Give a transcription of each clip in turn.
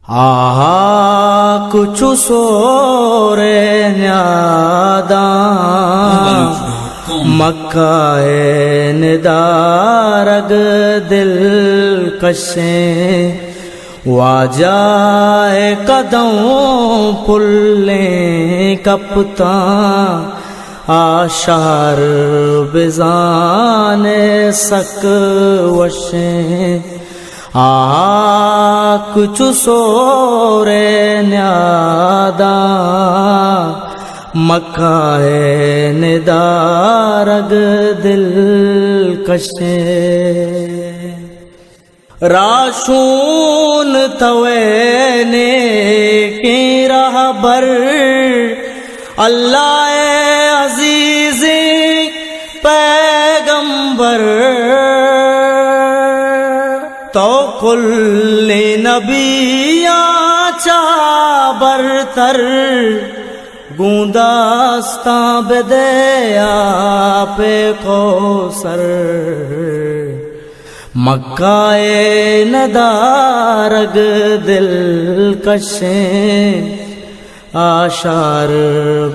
آہا کچھ سورے نیاداں مکہ ندارگ دل کشیں واجائے قدوں پلیں کپتاں آشار بزان سک وشیں کچھ سورے نیاداں مکہ ندارگ دل کشیں راشون توینے کی راہ بر اللہ عزیز پیغمبر تو کل نبی چا برتر گونداستاں بدیا پہ کوثر مکہ ندارگ دل کشیں آشار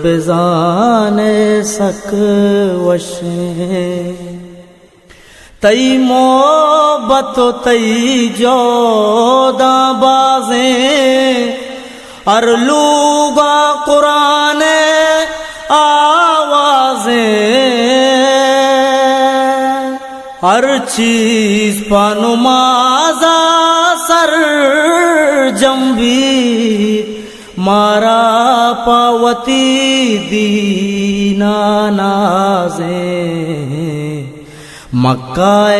بزان سک وشیں تئی محبت تئی جوداں بازیں ارلوگا قرآن آوازیں ہر چیز پانمازا سر جنبی مارا پاوتی دینا نازیں مکہ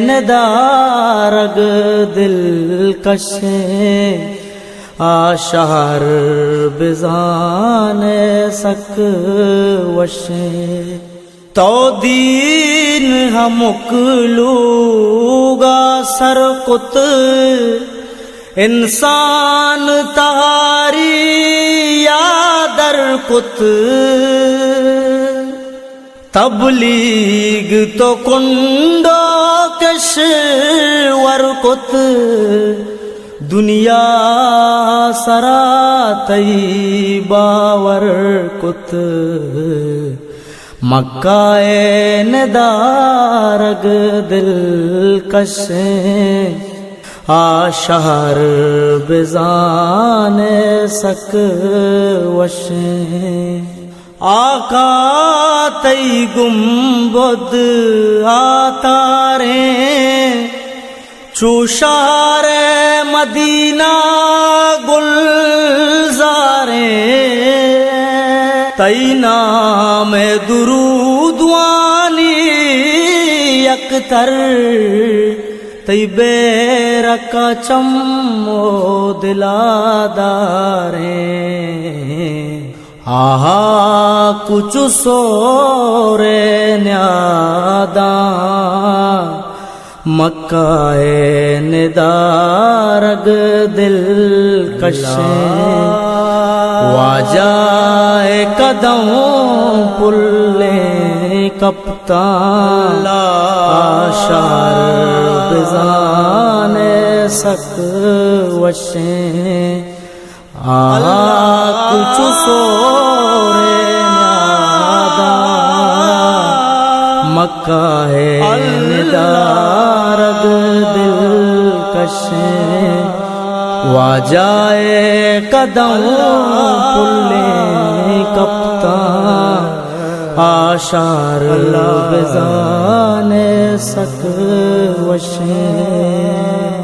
ندارگ دل کشیں آشار بزان سک وشیں تو دین ہمکلوگا سرکت انسان تہاری یادر کت تبلیغ تو کنڈو کشور کت دنیا سرا تئی باور کت مکہ ندارگ دل کشیں آشار بزان سک وشیں آقا تئی گنبد آتاریں چوشار مدینہ گلزاریں تئی نام درود وانی اکتر تئی بیرکا چمو دلاداریں آہا کچھ سورے نیاداں مکہ ندارگ دل کشیں واجائے قدوں پلیں کپتاں آشار بزان سک وشیں آہا کچھ سورے نیاداں مکہ ندارگ دل کشیں واجائے قدوں پلیں کپتاں آشار بزان سک وشیں